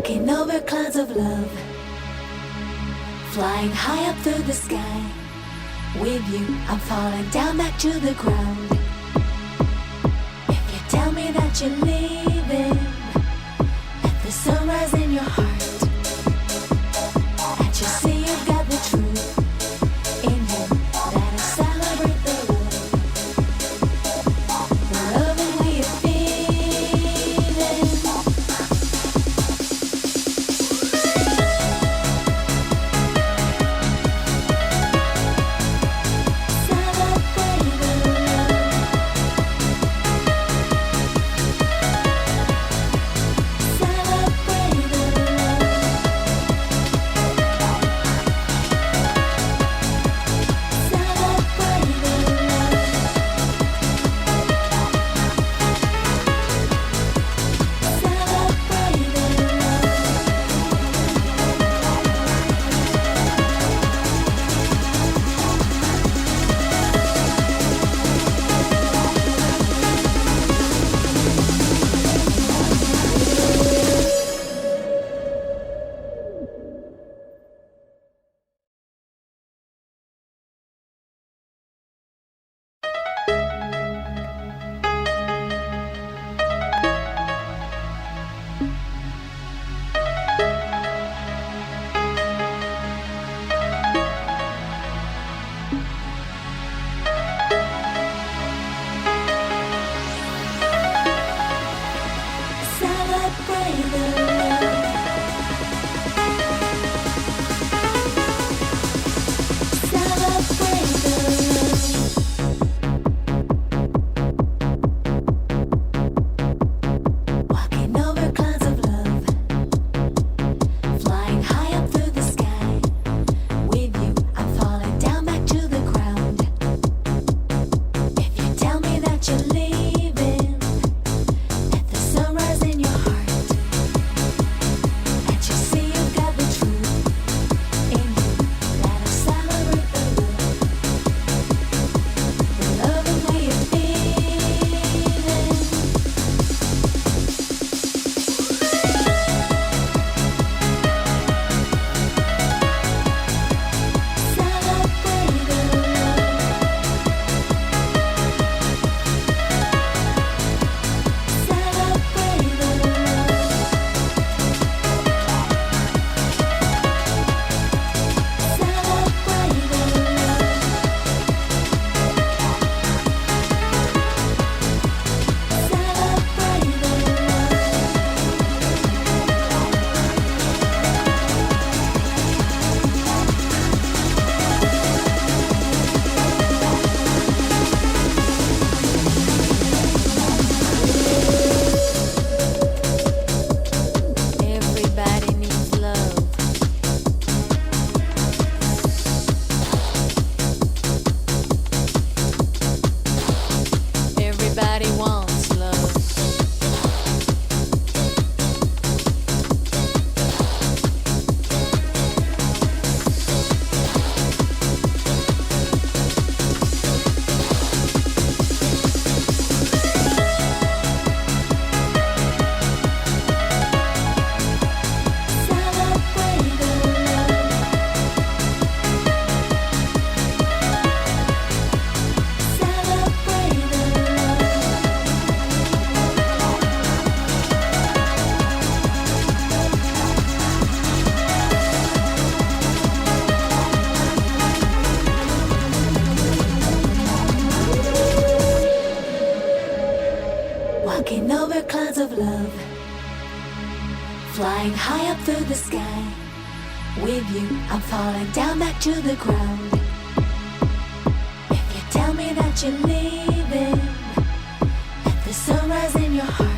Walking over clouds of love, flying high up through the sky. With you, I'm falling down back to the ground. If you tell me that you're leaving, let the sunrise in your heart. Can't you see you've got the truth in you? Let us celebrate the love and way you're feeling. Celebrate the love. Celebrate the walking over clouds of love, flying high up through the sky. With you, I'm falling down back to the ground. If you tell me that you're leaving, let the sunrise in your heart. Can't you see you've got the truth in you? Let us celebrate the love and way you're feeling. Celebrate the Celebrate the Celebrate the Celebrate the Everybody needs love. Everybody wants love. Celebrate the Celebrate the Walking over clouds of love, flying high up through the sky. With you, I'm falling down back to the ground. If you tell me that you're leaving, let the sunrise in your heart.